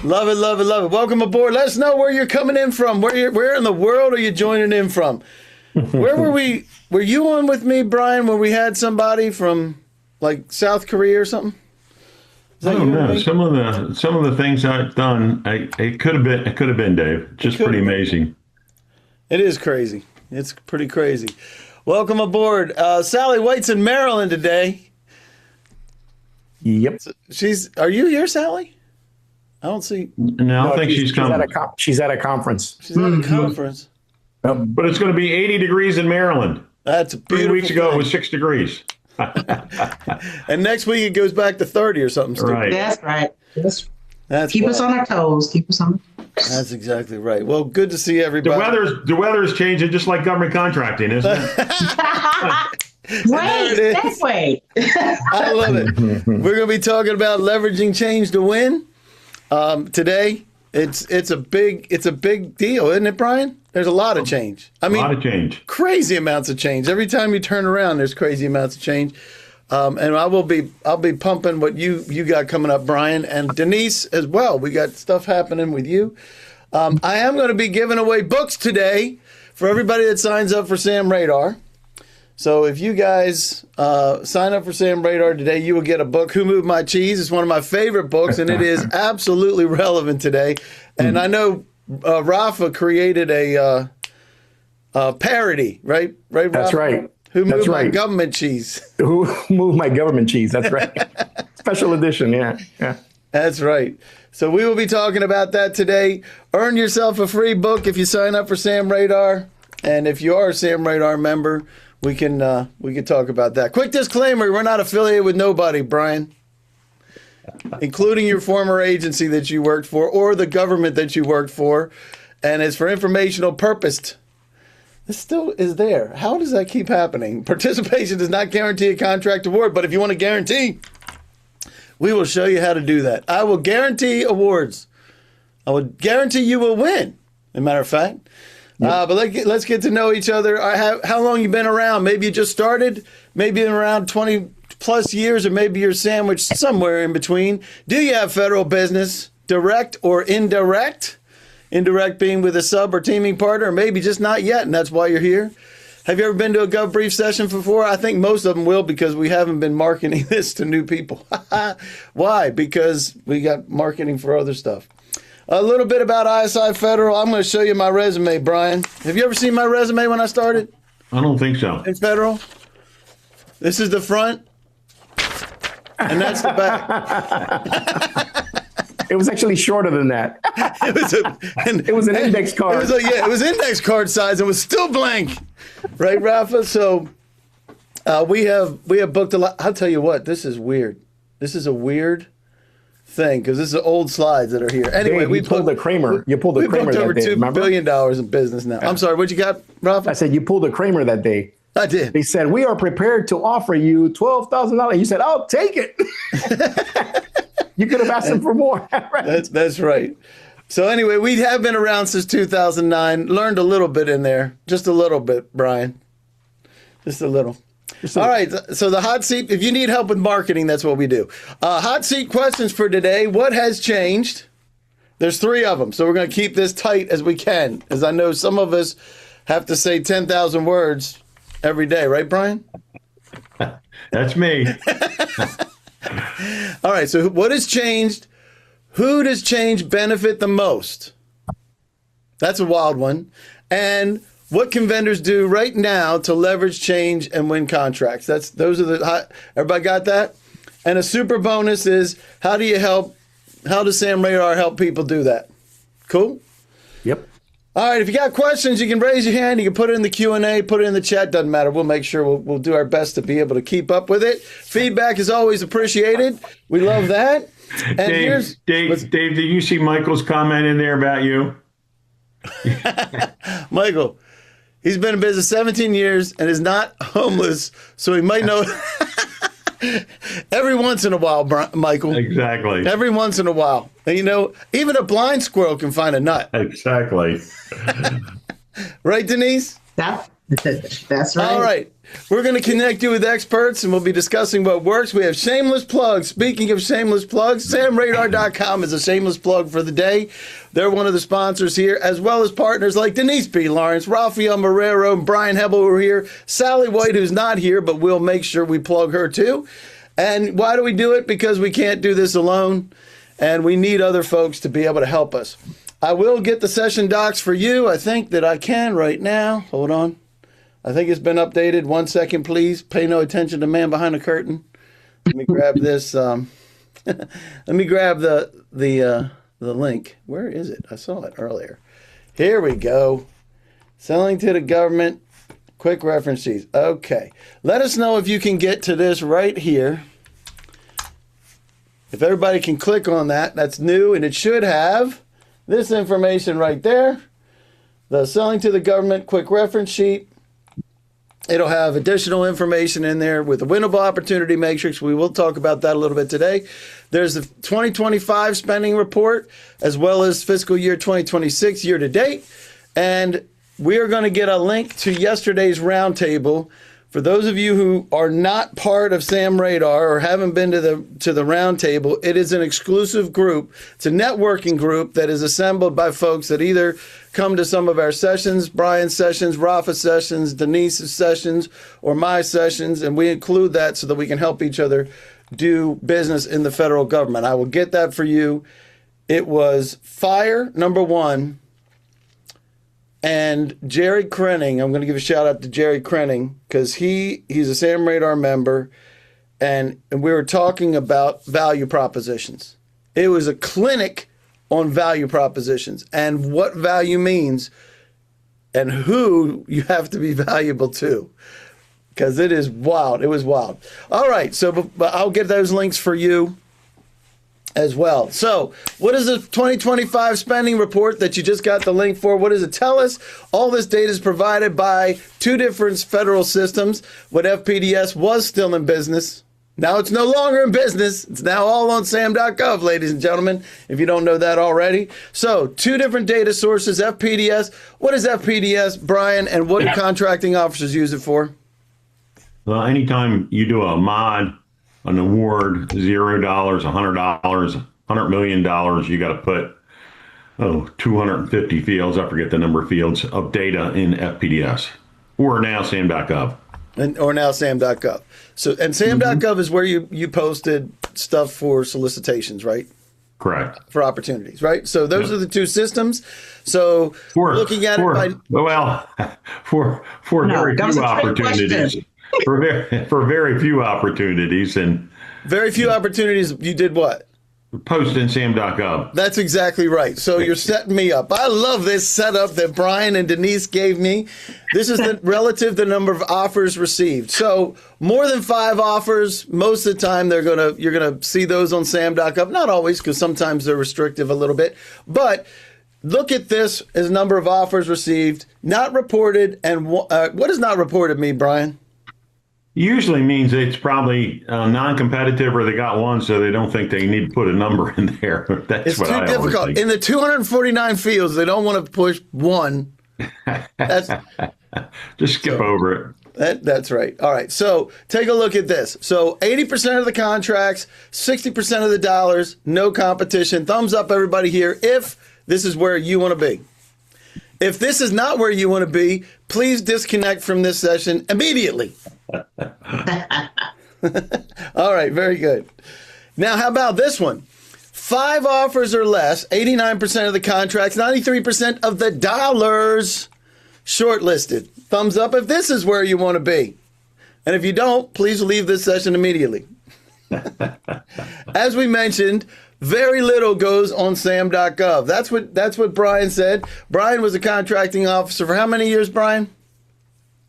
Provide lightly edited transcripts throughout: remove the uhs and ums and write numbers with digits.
Love it, love it, love it. Welcome aboard. Let us know where you're coming in from. Where in the world are you joining in from? Where were we? Were you on with me, Brian, where we had somebody from like South Korea or something? I don't know. Some of the things I've done, it could have been Dave. Just pretty amazing. It is crazy. It's pretty crazy. Welcome aboard. Sally White's in Maryland today. Yep. Are you here, Sally? I don't see. No, I think she's coming. She's at a conference. She's at a conference. But it's going to be 80 degrees in Maryland. That's a beautiful 3 weeks ago, thing. it was 6 degrees. And next week it goes back to 30 or something stupid. Right. That's right. That's keep us on our toes. Keep us on. That's exactly right. Well, good to see everybody. The weather's changing just like government contracting, isn't it? Wait, that way. I love it. We're going to be talking about leveraging change to win. Today, it's a big deal, isn't it, Brian? There's a lot of change. I mean, a lot of change. Crazy amounts of change. Every time you turn around, there's crazy amounts of change. And I'll be pumping what you got coming up, Brian, and Denise as well. We got stuff happening with you. I am going to be giving away books today for everybody that signs up for Sam Radar. So if you guys sign up for Sam Radar today, you will get a book, Who Moved My Cheese? It's one of my favorite books, and it is absolutely relevant today. And I know Rafa created a parody, right? Right, Rafa? That's right. Who moved my government cheese? Who moved my government cheese? That's right. Special edition, yeah. That's right. So we will be talking about that today. Earn yourself a free book if you sign up for Sam Radar, and if you are a Sam Radar member, we can talk about that. Quick disclaimer: we're not affiliated with nobody, Brian, including your former agency that you worked for or the government that you worked for, and it's for informational purpose. This still is there. How does that keep happening? Participation does not guarantee a contract award, but if you want to guarantee, we will show you how to do that. I will guarantee awards. I would guarantee you will win, as a matter of fact. Yep. But let's get to know each other. How long you been around? Maybe you just started, maybe around 20 plus years, or maybe you're sandwiched somewhere in between. Do you have federal business, direct or indirect? Indirect being with a sub or teaming partner, or maybe just not yet, and that's why you're here. Have you ever been to a GovBrief session before? I think most of them will, because we haven't been marketing this to new people. Why? Because we got marketing for other stuff. A little bit about ISI Federal. I'm going to show you my resume, Brian. Have you ever seen my resume when I started? I don't think so. In Federal? This is the front, and that's the back. It was actually shorter than that. It was an index card. It was index card size. It was still blank, right, Rafa? So we have booked a lot. I'll tell you what, this is weird. This is a weird thing, because this is old slides that are here. Anyway, Dave, you pulled the Kramer. You pulled the Kramer over that day. $2 billion in business now. I'm sorry, what you got, Rafa? I said you pulled the Kramer that day. I did. They said, we are prepared to offer you $12,000. You said, I'll take it. You could have asked them for more. Right? That's right. So anyway, we have been around since 2009. Learned a little bit in there. Just a little bit, Brian. Just a little. All right. So the hot seat, if you need help with marketing, that's what we do. Hot seat questions for today. What has changed? There's 3 of them. So we're going to keep this tight as we can, as I know some of us have to say 10,000 words every day. Right, Brian? That's me. All right, so what has changed? Who does change benefit the most? That's a wild one. And what can vendors do right now to leverage change and win contracts? Those are the hot. Everybody got that? And a super bonus is, how does Sam Radar help people do that? Cool? Yep. All right, if you got questions, you can raise your hand. You can put it in the Q&A, put it in the chat. Doesn't matter. We'll make sure we'll do our best to be able to keep up with it. Feedback is always appreciated. We love that. And Dave, did you see Michael's comment in there about you? Michael, he's been in business 17 years and is not homeless, so he might know every once in a while, Michael. Exactly. Every once in a while. And, even a blind squirrel can find a nut. Exactly. Right, Denise? That's right. All right. We're going to connect you with experts, and we'll be discussing what works. We have shameless plugs. Speaking of shameless plugs, samradar.com is a shameless plug for the day. They're one of the sponsors here, as well as partners like Denise B. Lawrence, Rafael Marrero, and Brian Hebel, who are here. Sally White, who's not here, but we'll make sure we plug her too. And why do we do it? Because we can't do this alone, and we need other folks to be able to help us. I will get the session docs for you. I think that I can right now. Hold on. I think it's been updated. 1 second, please. Pay no attention to man behind the curtain. Let me grab this. Let me grab the link. Where is it? I saw it earlier. Here we go. Selling to the government. Quick reference sheets. Okay. Let us know if you can get to this right here. If everybody can click on that, that's new, and it should have this information right there. The selling to the government quick reference sheet. It'll have additional information in there with the winnable opportunity matrix. We will talk about that a little bit today. There's the 2025 spending report, as well as fiscal year 2026 year to date. And we are going to get a link to yesterday's roundtable. For those of you who are not part of Sam Radar or haven't been to the roundtable, it is an exclusive group. It's a networking group that is assembled by folks that either come to some of our sessions, Brian's sessions, Rafa's sessions, Denise's sessions, or my sessions, and we include that so that we can help each other do business in the federal government. I will get that for you. It was fire, number one. And Jerry Krenning, I'm going to give a shout out to Jerry Krenning because he's a Sam Radar member, and we were talking about value propositions. It was a clinic on value propositions and what value means and who you have to be valuable to, because it is wild. It was wild. All right, so but I'll get those links for you as well. So what is the 2025 spending report that you just got the link for? What does it tell us? All this data is provided by two different federal systems. When FPDS was still in business, now it's no longer in business. It's now all on sam.gov, ladies and gentlemen, if you don't know that already. So two different data sources, FPDS. What is FPDS, Brian, and what do contracting officers use it for? Well, anytime you do a mod, an award, $0, $100, $100 million, you got to put 250 fields, I forget the number of fields, of data in FPDS, or now sam.gov. Or now sam.gov. So, and sam.gov is where you posted stuff for solicitations, right? Correct. For opportunities, right? So those are the two systems. So looking at it by... Well, for very few opportunities. For very few opportunities. And very few opportunities, you did what? Post in sam.gov. That's exactly right. So you're setting me up. I love this setup that Brian and Denise gave me. This is relative to the number of offers received. So more than 5 offers, most of the time you're gonna see those on sam.gov. Not always, because sometimes they're restrictive a little bit. But look at this as number of offers received, not reported. And what does not reported mean, Brian? Usually means it's probably non-competitive, or they got one, so they don't think they need to put a number in there. That's what I always think. It's too difficult. In the 249 fields, they don't want to push one. Just skip over it. That's right. All right. So take a look at this. So 80% of the contracts, 60% of the dollars, no competition. Thumbs up, everybody here, if this is where you want to be. If this is not where you want to be, please disconnect from this session immediately. All right, very good. Now, how about this one? 5 offers or less, 89% of the contracts, 93% of the dollars shortlisted. Thumbs up if this is where you want to be. And if you don't, please leave this session immediately. As we mentioned, very little goes on sam.gov. That's what Brian said. Brian was a contracting officer for how many years, Brian?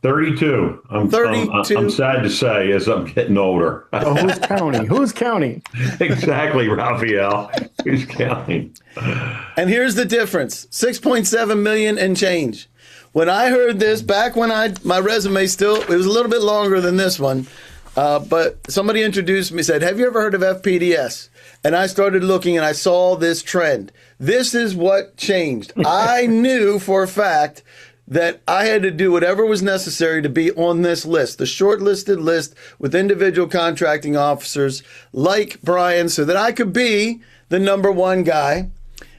32. 32. I'm sad to say as I'm getting older. Oh, who's counting? Who's counting? Exactly, Raphael. Who's counting? And here's the difference. 6.7 million and change. When I heard this, back when my resume it was a little bit longer than this one, but somebody introduced me, said, have you ever heard of FPDS? And I started looking and I saw this trend. This is what changed. I knew for a fact that I had to do whatever was necessary to be on this list, the shortlisted list with individual contracting officers like Brian, so that I could be the number one guy.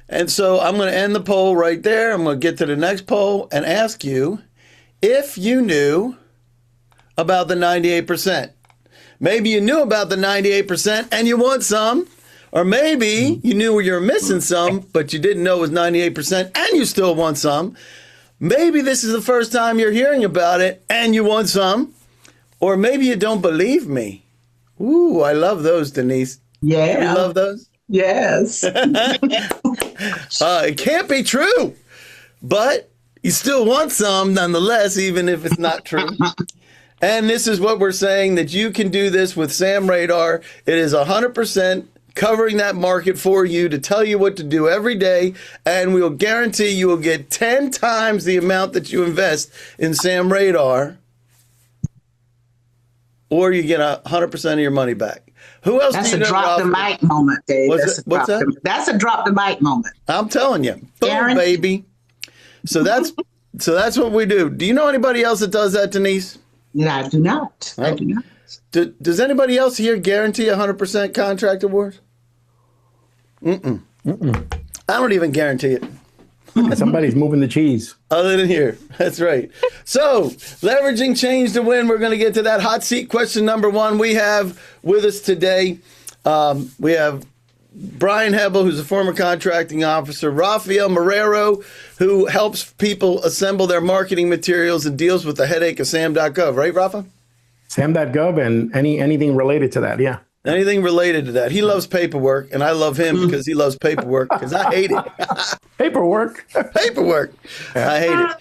And so I'm going to end the poll right there. I'm going to get to the next poll and ask you if you knew about the 98%. Maybe you knew about the 98% and you want some. Or maybe you knew you were missing some, but you didn't know it was 98% and you still want some. Maybe this is the first time you're hearing about it and you want some. Or maybe you don't believe me. Ooh, I love those, Denise. Yeah. You love those? Yes. It can't be true, but you still want some nonetheless, even if it's not true. And this is what we're saying, that you can do this with Sam Radar. It is 100% covering that market for you to tell you what to do every day. And we'll guarantee you will get 10 times the amount that you invest in Sam Radar, or you get 100% of your money back. Who else? That's do you a know drop the mic moment, Dave. What's that? That's a drop the mic moment. I'm telling you. Boom, baby. So that's what we do. Do you know anybody else that does that, Denise? Yeah, I do not. Oh. I do not. Does anybody else here guarantee 100% contract awards? I don't even guarantee it. Somebody's moving the cheese. Other than here. That's right. So, leveraging change to win. We're going to get to that hot seat question number one. We have with us today, we have Brian Hebel, who's a former contracting officer, Rafael Marrero, who helps people assemble their marketing materials and deals with the headache of sam.gov. Right, Rafa? Sam.gov and anything related to that, yeah. Anything related to that. He loves paperwork, and I love him because he loves paperwork, because I hate it. Paperwork. Paperwork. I hate it.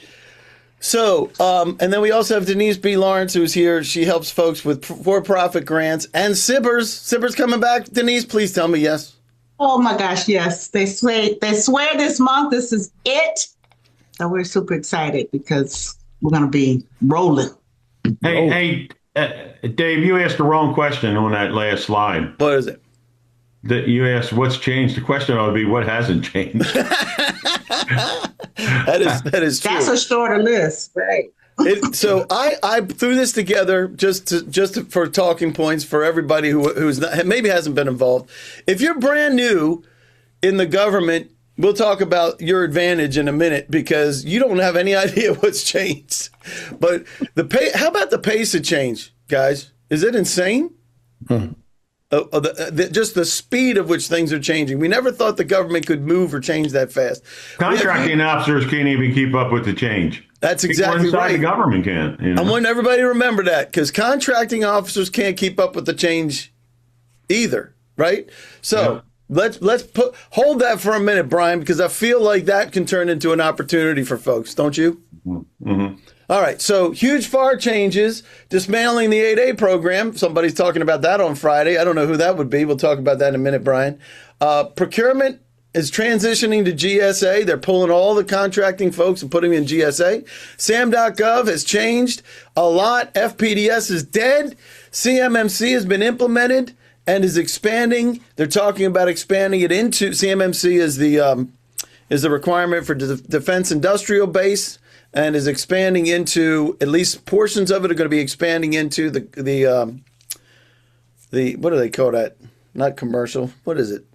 So, and then we also have Denise B. Lawrence, who's here. She helps folks with for-profit grants. And Sibber's coming back. Denise, please tell me yes. Oh my gosh, yes. They swear this month this is it. So we're super excited because we're going to be rolling. Hey, Dave, you asked the wrong question on that last slide. What is it? That you asked what's changed. The question ought to be what hasn't changed. That is true. That's a shorter list, right? So I threw this together just for talking points for everybody who's not, maybe hasn't been involved. If you're brand new in the government, we'll talk about your advantage in a minute because you don't have any idea what's changed. But how about the pace of change, guys? Is it insane? Just the speed of which things are changing. We never thought the government could move or change that fast. Contracting officers can't even keep up with the change. That's exactly right. The government can. You know? I want everybody to remember that because contracting officers can't keep up with the change either, right? So let's hold that for a minute, Brian, because I feel like that can turn into an opportunity for folks, don't you? Mm-hmm. All right, so huge FAR changes, dismantling the 8A program. Somebody's talking about that on Friday. I don't know who that would be. We'll talk about that in a minute, Brian. Procurement is transitioning to GSA. They're pulling all the contracting folks and putting them in GSA. SAM.gov has changed a lot. FPDS is dead. CMMC has been implemented and is expanding. They're talking about expanding it into CMMC is the requirement for defense industrial base and is expanding into, at least portions of it are going to be expanding into the what do they call that? Not commercial. What is it,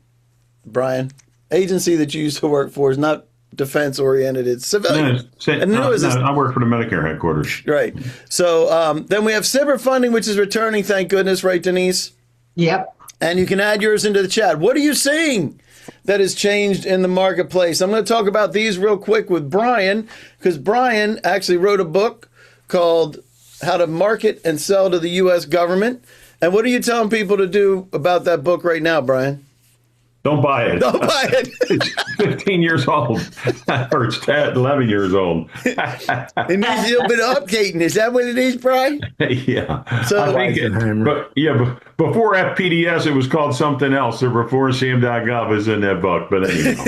Brian? Agency that you used to work for is not defense oriented. It's civilian. I work for the Medicare headquarters. Right. So then we have cyber funding, which is returning. Thank goodness. Right, Denise? Yep. And you can add yours into the chat. What are you seeing that has changed in the marketplace? I'm going to talk about these real quick with Brian, because Brian actually wrote a book called How to Market and Sell to the U.S. Government. And what are you telling people to do about that book right now, Brian? Don't buy it. Don't buy it. It's 15 years old. Or it's 10, 11 years old. It needs a little bit of updating. Is that what it is, Brian? Yeah. So, before FPDS, it was called something else. Or before SAM.gov is in that book. But anyhow.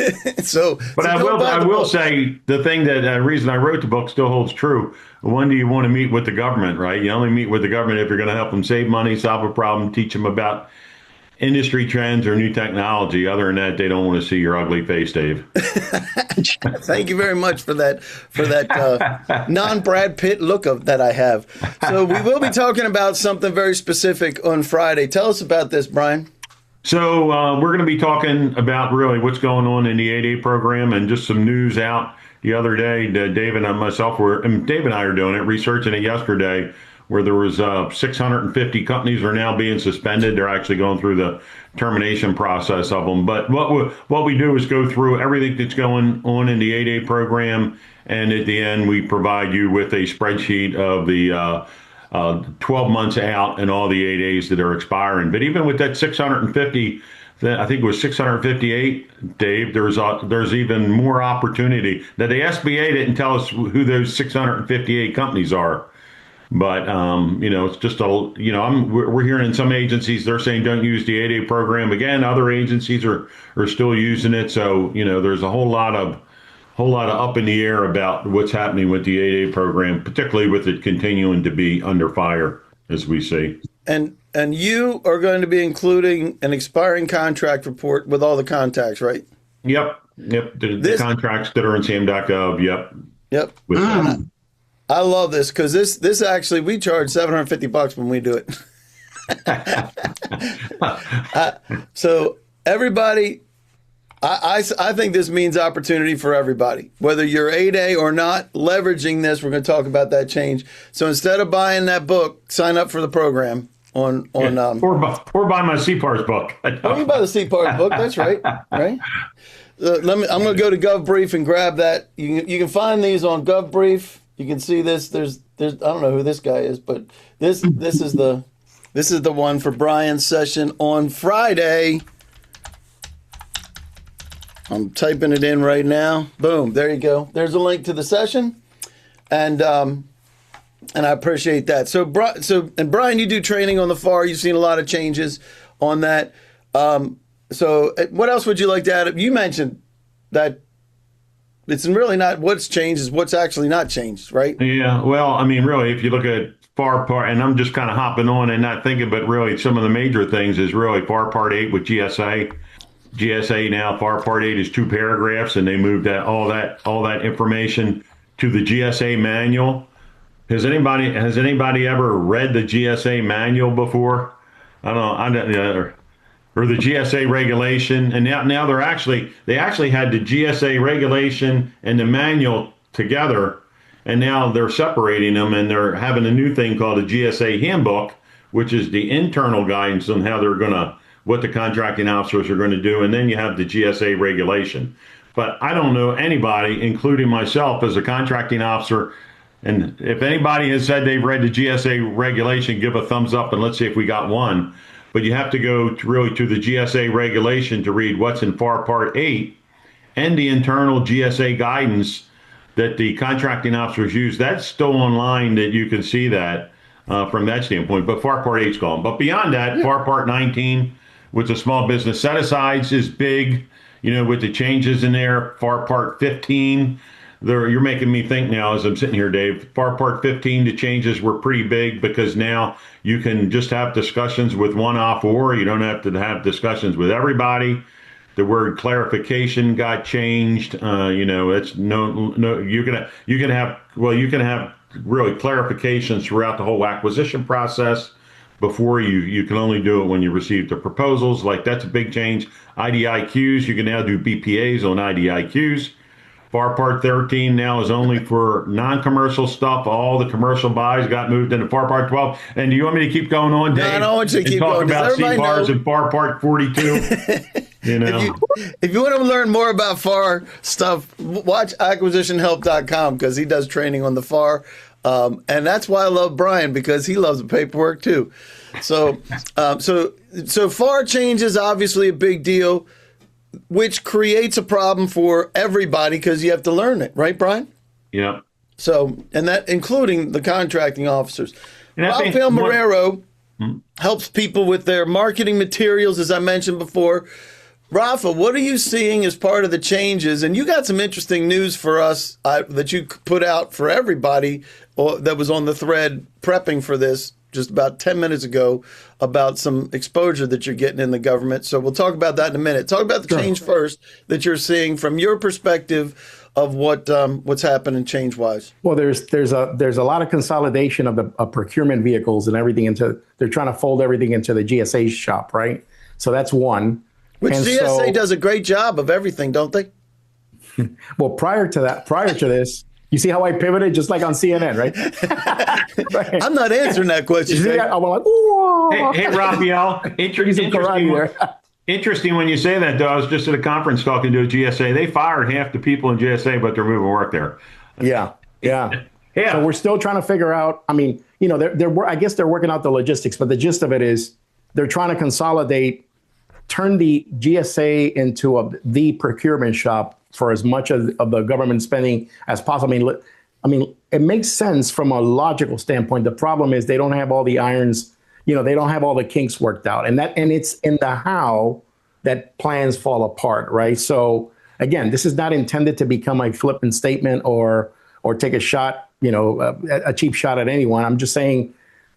I will say the thing that reason I wrote the book still holds true. When do you want to meet with the government, right? You only meet with the government if you're going to help them save money, solve a problem, teach them about industry trends or new technology. Other than that, they don't want to see your ugly face, Dave. Thank you very much for that non-Brad Pitt look that I have. So we will be talking about something very specific on Friday. Tell us about this, Brian. So we're going to be talking about really what's going on in the 8A program and just some news out the other day. Dave and Dave and I are doing it, researching it yesterday, where there was 650 companies are now being suspended. They're actually going through the termination process of them. But what we do is go through everything that's going on in the 8A program, and at the end we provide you with a spreadsheet of the 12 months out and all the 8As that are expiring. But even with that 650, I think it was 658, Dave, there's even more opportunity. Now, the SBA didn't tell us who those 658 companies are. But, it's just we're hearing in some agencies, they're saying don't use the 8A program. Again, other agencies are still using it. So, there's a whole lot of up in the air about what's happening with the 8A program, particularly with it continuing to be under fire, as we see. And you are going to be including an expiring contract report with all the contacts, right? Yep. The contracts that are in sam.gov. Yep. I love this because this actually, we charge $750 when we do it. So everybody, I think this means opportunity for everybody, whether you're 8A or not. Leveraging this, we're going to talk about that change. So instead of buying that book, sign up for the program or buy my CPARS book. Or you buy the CPARS book. That's right. Right. I'm going to go to GovBrief and grab that. You can find these on GovBrief. You can see this. There's I don't know who this guy is, but this is the one for Brian's session on Friday. I'm typing it in right now. Boom, there you go. There's a link to the session, and I appreciate that. So Brian, you do training on the FAR. You've seen a lot of changes on that. So what else would you like to add? You mentioned that it's really not what's changed, is what's actually not changed, right? Yeah. Well, I mean, really, if you look at FAR Part, and I'm just kind of hopping on and not thinking, but really some of the major things is really FAR Part 8 with GSA. GSA now, FAR Part 8 is 2 paragraphs, and they moved all that information to the GSA manual. Has anybody ever read the GSA manual before? I don't know. Or the GSA regulation, and now they actually had the GSA regulation and the manual together, and now they're separating them, and they're having a new thing called a GSA handbook, which is the internal guidance on how what the contracting officers are going to do, and then you have the GSA regulation. But I don't know anybody, including myself as a contracting officer, and if anybody has said they've read the GSA regulation, give a thumbs up, and let's see if we got one. But you have to go to the GSA regulation to read what's in FAR Part 8 and the internal GSA guidance that the contracting officers use. That's still online, that you can see that from that standpoint. But FAR Part 8's gone. But beyond that, FAR Part 19 with the small business set-asides is big, with the changes in there. FAR Part 15. You're making me think now as I'm sitting here, Dave. FAR Part 15, the changes were pretty big because now you can just have discussions with one offeror. You don't have to have discussions with everybody. The word clarification got changed. It's no. You can have really clarifications throughout the whole acquisition process. Before you can only do it when you receive the proposals. Like, that's a big change. IDIQs, you can now do BPAs on IDIQs. FAR Part 13 now is only for non-commercial stuff. All the commercial buys got moved into FAR Part 12. And do you want me to keep going on, Dave? No, I don't want you to keep going. Talk about CPARs and FAR Part 42. If you want to learn more about FAR stuff, watch acquisitionhelp.com, because he does training on the FAR. And that's why I love Brian, because he loves the paperwork too. So FAR change is obviously a big deal, which creates a problem for everybody because you have to learn it, right, Brian? Yeah. So, and that including the contracting officers. Rafael Marrero helps people with their marketing materials, as I mentioned before. Rafa, what are you seeing as part of the changes? And you got some interesting news for us that you put out for everybody that was on the thread prepping for this just about 10 minutes ago about some exposure that you're getting in the government. So we'll talk about that in a minute. Talk about the change first that you're seeing from your perspective of what's happening change-wise. Well, there's a lot of consolidation of the procurement vehicles and everything they're trying to fold everything into the GSA shop, right? So that's one. Which GSA does a great job of everything, don't they? Well, prior to this, you see how I pivoted just like on CNN, right? Right. I'm not answering that question. I'm like, whoa. Hey, Raphael, interesting when you say that, though. I was just at a conference talking to a GSA. They fired half the people in GSA, but they're moving work there. Yeah. So we're still trying to figure out. I mean, I guess they're working out the logistics, but the gist of it is they're trying to consolidate, turn the GSA into the procurement shop for as much of the government spending as possible. I mean, it makes sense from a logical standpoint. The problem is they don't have all the irons. They don't have all the kinks worked out, and it's in the how that plans fall apart, right? So again, this is not intended to become a flippant statement or take a shot, a cheap shot at anyone. I'm just saying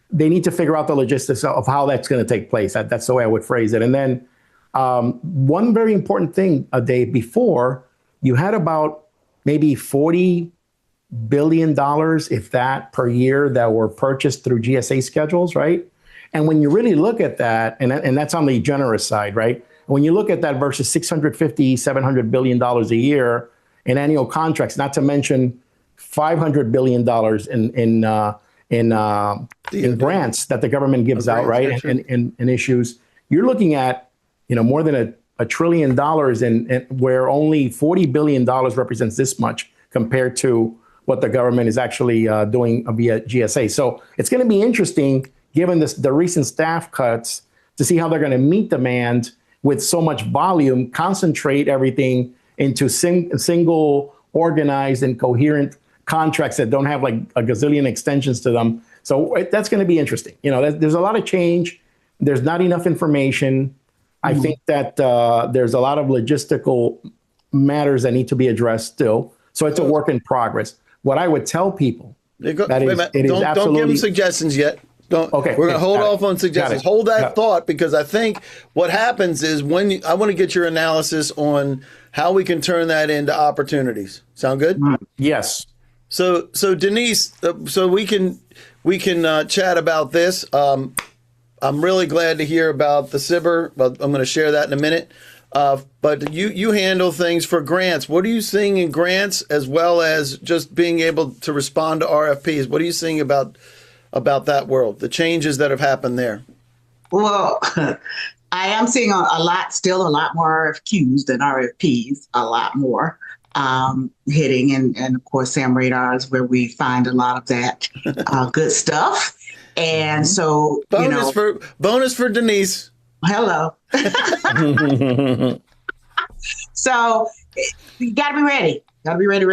they need to figure out the logistics of how that's going to take place. That's the way I would phrase it. And then one very important thing, Dave, before you had about maybe $40 billion, if that, per year that were purchased through GSA schedules, right? And when you really look at that, and that's on the generous side, right? When you look at that versus $650, $700 billion a year in annual contracts, not to mention $500 billion in grants that the government gives out, right? And issues, you're looking at, more than $1 trillion and where only $40 billion represents this much compared to what the government is actually doing via GSA. So it's going to be interesting, given the recent staff cuts, to see how they're going to meet demand with so much volume, concentrate everything into single, organized, and coherent contracts that don't have like a gazillion extensions to them. So that's going to be interesting. There's a lot of change. There's not enough information. I think that there's a lot of logistical matters that need to be addressed still. So it's a work in progress. What I would tell people don't give them suggestions yet. Okay, we're going to hold off on suggestions. Hold that thought, because I think what happens is I want to get your analysis on how we can turn that into opportunities. Sound good? Yes. So Denise, so we can chat about this. I'm really glad to hear about the CBIR, but I'm going to share that in a minute. But you handle things for grants. What are you seeing in grants, as well as just being able to respond to RFPs? What are you seeing about that world, the changes that have happened there? Well, I am seeing a lot more RFQs than RFPs, a lot more hitting. And of course, Sam Radar is where we find a lot of that good stuff. And so, bonus for Denise. Hello. So you got to be ready. Got to be ready.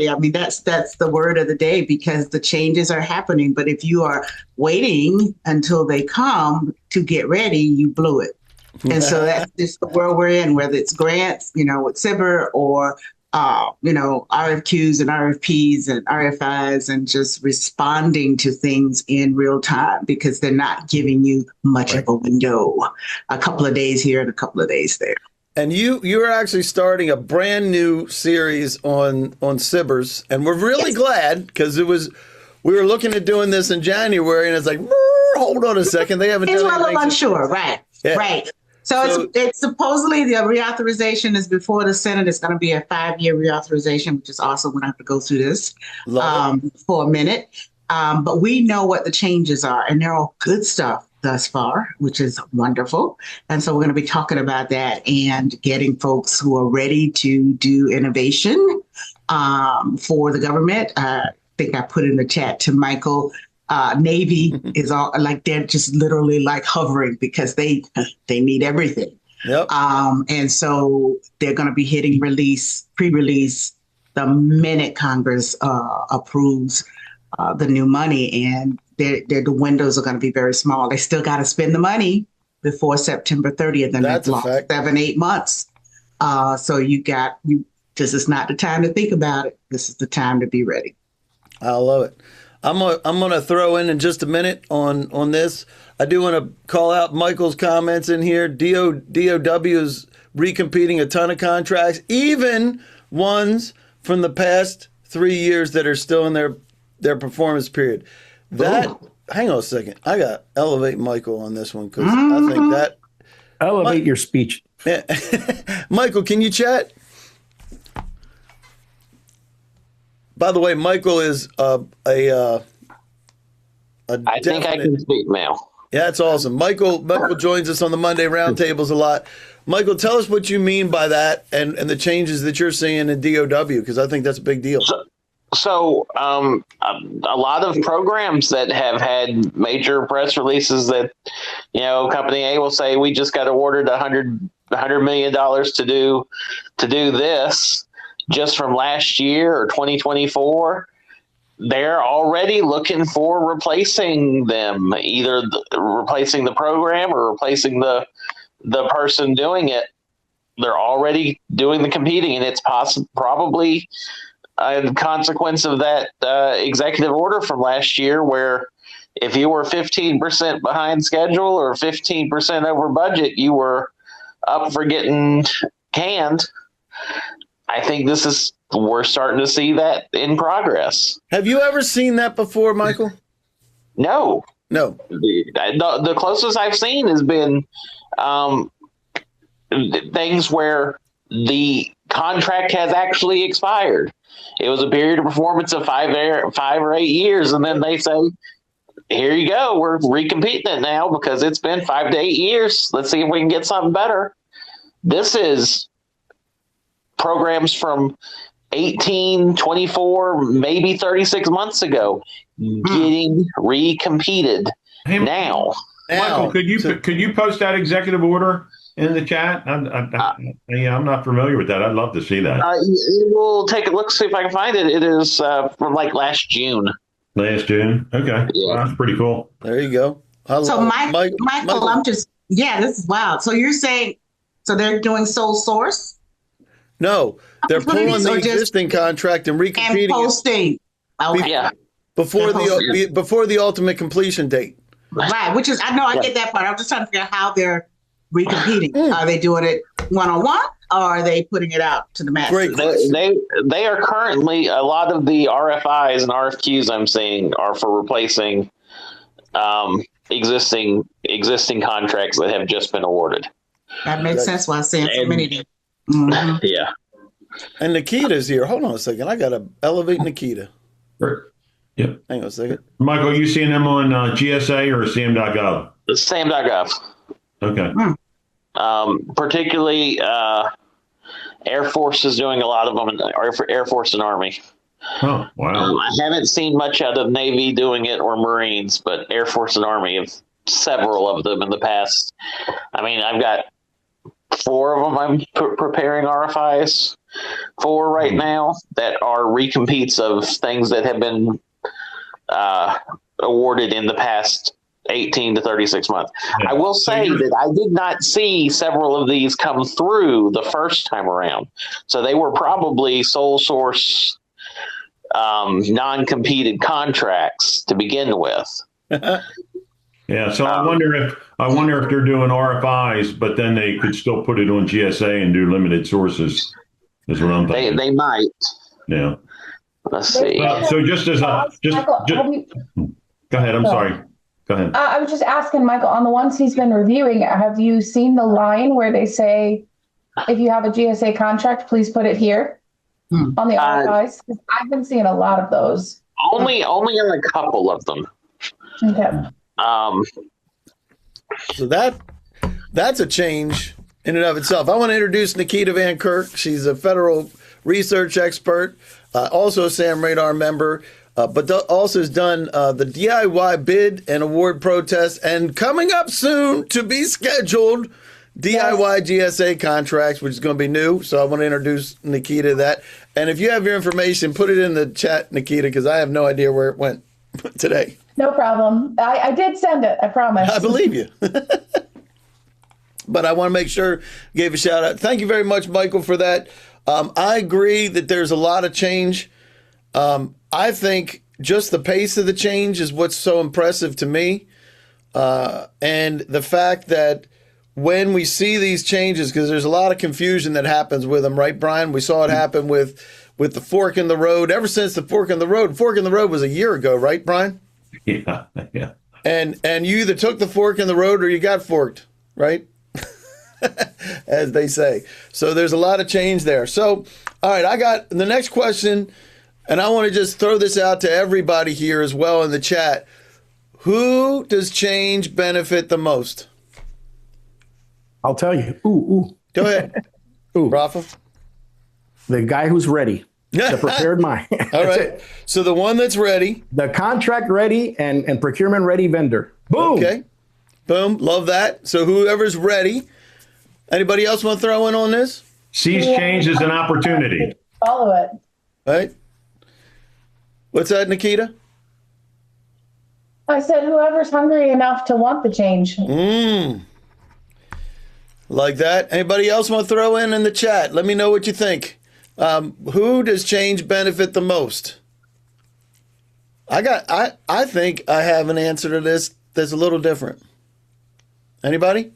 I mean, that's the word of the day, because the changes are happening. But if you are waiting until they come to get ready, you blew it. And so that's just the world we're in, whether it's grants, with CBIR, or RFQs and RFPs and RFIs, and just responding to things in real time, because they're not giving you much of a window, a couple of days here and a couple of days there. And you're actually starting a brand new series on CBIRs, and we're really glad, because we were looking at doing this in January, and it's like, hold on a second, they haven't done anything. It's a little unsure, right? Yeah. Right. So it's supposedly the reauthorization is before the Senate. It's going to be a 5-year reauthorization, which is awesome. We're going to have to go through this for a minute. But we know what the changes are, and they're all good stuff thus far, which is wonderful. And so we're going to be talking about that and getting folks who are ready to do innovation for the government. I think I put in the chat to Michael, Navy is all like, they're just literally like hovering, because they need everything. Yep. And so they're going to be hitting pre-release the minute Congress approves the new money, and the windows are going to be very small. They still got to spend the money before September 30th, and that's lost 7-8 months. So this is not the time to think about it. This is the time to be ready. I love it. I'm gonna throw in just a minute on this. I do want to call out Michael's comments in here. DOW is recompeting a ton of contracts, even ones from the past 3 years that are still in their performance period. Hang on a second. I got to elevate Michael on this one because I think that elevate your speech. Yeah. Michael, can you chat? By the way, Michael is I think I can speak now. Yeah, that's awesome. Michael joins us on the Monday roundtables a lot. Michael, tell us what you mean by that and the changes that you're seeing in DOW, because I think that's a big deal. So a lot of programs that have had major press releases that, Company A will say, we just got awarded $100 million to do this just from last year or 2024. They're already looking for replacing them, either replacing the program or replacing the person doing it. They're already doing the competing, and it's probably a consequence of that executive order from last year, where if you were 15% behind schedule or 15% over budget, you were up for getting canned. I think we're starting to see that in progress. Have you ever seen that before, Michael? No. The closest I've seen has been things where the contract has actually expired. It was a period of performance of 5 or 8 years, and then they say, here you go, we're recompeting it now because it's been 5 to 8 years. Let's see if we can get something better. This is programs from 18, 24, maybe 36 months ago getting recompeted now. Michael, could you post that executive order in the chat? I'm not familiar with that. I'd love to see that. We'll take a look, see if I can find it. It is from last June. Last June? Okay. Yeah. Well, that's pretty cool. There you go. So Michael, I'm just, this is wild. So you're saying, so they're doing sole source? No, they're pulling the existing contract and recompeting and posting. Before the ultimate completion date. Right, which is, I get that part. I'm just trying to figure out how they're recompeting. Are they doing it one-on-one, or are they putting it out to the masses? They are currently, a lot of the RFIs and RFQs I'm seeing are for replacing existing contracts that have just been awarded. That makes sense why I'm seeing so many. Mm-hmm. Yeah. And Nikita's here. Hold on a second. I got to elevate Nikita. Yep. Hang on a second. Michael, are you seeing them on GSA or SAM.gov? SAM.gov. Okay. Particularly, Air Force is doing a lot of them, Air Force and Army. Oh, wow. I haven't seen much out of Navy doing it or Marines, but Air Force and Army have several of them in the past. I mean, I've got 4 of them I'm preparing RFIs for right now that are recompetes of things that have been awarded in the past 18 to 36 months. I will say that I did not see several of these come through the first time around. So they were probably sole source non-competed contracts to begin with. Yeah, so I wonder if they're doing RFIs, but then they could still put it on GSA and do limited sources. Is what I'm thinking. They might. Yeah. Let's see. So just as Michael, go ahead. I'm sorry. Go ahead. I was just asking Michael, on the ones he's been reviewing, have you seen the line where they say, if you have a GSA contract, please put it here on the RFIs? I've been seeing a lot of those. Only on a couple of them. Okay. So that's a change in and of itself. I want to introduce Nikita Van Kirk. She's a federal research expert, also a SAM Radar member, but also has done the DIY bid and award protest, and coming up soon to be scheduled DIY GSA contracts, which is going to be new. So I want to introduce Nikita to that. And if you have your information, put it in the chat, Nikita, because I have no idea where it went today. No problem. I did send it, I promise. I believe you. But I want to make sure, gave a shout out. Thank you very much, Michael, for that. I agree that there's a lot of change. I think just the pace of the change is what's so impressive to me. And the fact that when we see these changes, because there's a lot of confusion that happens with them, right, Brian? We saw it happen with the fork in the road. Ever since the fork in the road was a year ago, right, Brian? Yeah. And you either took the fork in the road or you got forked, right? As they say. So there's a lot of change there. So, all right, I got the next question, and I want to just throw this out to everybody here as well in the chat. Who does change benefit the most? I'll tell you. Ooh. Go ahead. Rafa. The guy who's ready. The prepared mind. All right. So the one that's ready. The contract ready and procurement ready vendor. Boom. Okay. Boom. Love that. So whoever's ready. Anybody else want to throw in on this? Sees change as an opportunity. Follow it. Right. What's that, Nikita? I said whoever's hungry enough to want the change. Like that. Anybody else want to throw in the chat? Let me know what you think. Who does change benefit the most? I think I have an answer to this that's a little different. Anybody?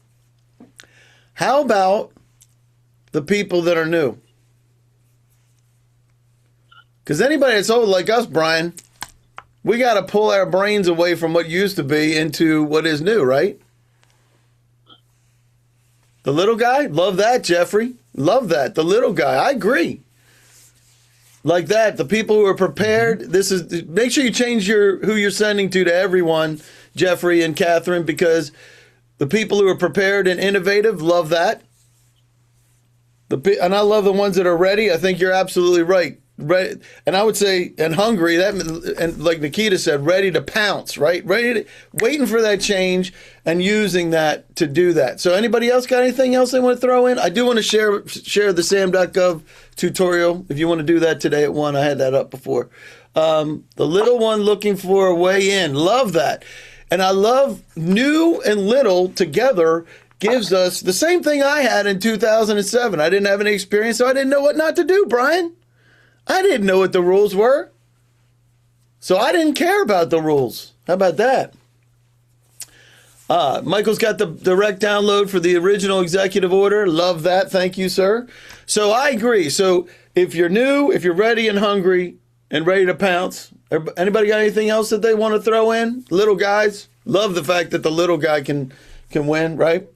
How about the people that are new? Because anybody that's old like us, Brian, we got to pull our brains away from what used to be into what is new, right? The little guy? Love that, Jeffrey. Love that. The little guy. I agree. Like that. The people who are prepared. This is, make sure you change who you're sending to everyone, Jeffrey and Catherine, because the people who are prepared and innovative, love that. And I love the ones that are ready. I think you're absolutely right. Ready, and I would say, and hungry, and like Nikita said, ready to pounce, right? Waiting for that change and using that to do that. So anybody else got anything else they want to throw in? I do want to share the sam.gov tutorial. If you want to do that today at 1, I had that up before. The little one looking for a way in. Love that. And I love new and little together gives us the same thing I had in 2007. I didn't have any experience, so I didn't know what not to do, Brian. I didn't know what the rules were. So I didn't care about the rules. How about that? Michael's got the direct download for the original executive order. Love that. Thank you, sir. So I agree. So if you're new, if you're ready and hungry and ready to pounce, anybody got anything else that they want to throw in? Little guys. Love the fact that the little guy can win, right?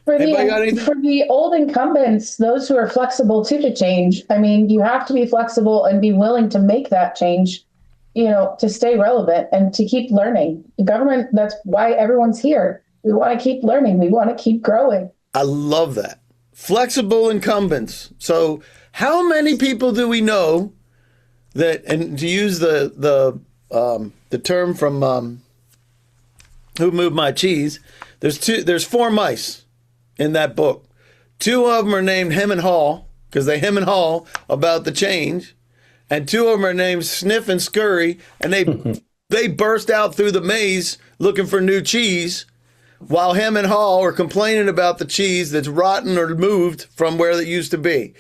For the old incumbents, those who are flexible to the change, I mean, you have to be flexible and be willing to make that change, to stay relevant and to keep learning. The government, that's why everyone's here. We want to keep learning. We want to keep growing. I love that. Flexible incumbents. So how many people do we know that, and to use the term from Who Moved My Cheese, there's 4 mice in that book. 2 of them are named Hem and Haw because they hem and haw about the change, and 2 of them are named Sniff and Scurry, and they burst out through the maze looking for new cheese, while Hem and Haw are complaining about the cheese that's rotten or moved from where it used to be.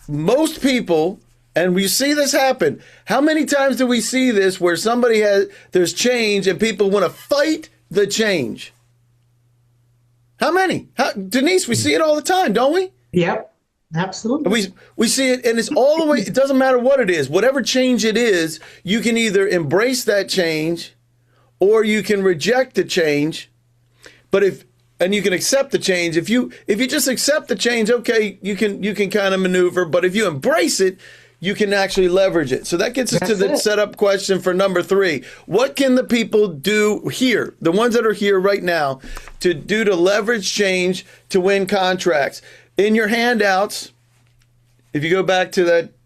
Most people, and we see this happen. How many times do we see this where there's change and people want to fight the change? How many? Denise, we see it all the time, don't we? Yep, absolutely. We see it, and it's all the way. It doesn't matter what it is. Whatever change it is, you can either embrace that change or you can reject the change. And you can accept the change. If you just accept the change, okay, you can kind of maneuver. But if you embrace it, you can actually leverage it. So that gets us to the setup question for number 3. What can the people do here, the ones that are here right now, to leverage change to win contracts? In your handouts, if you go back to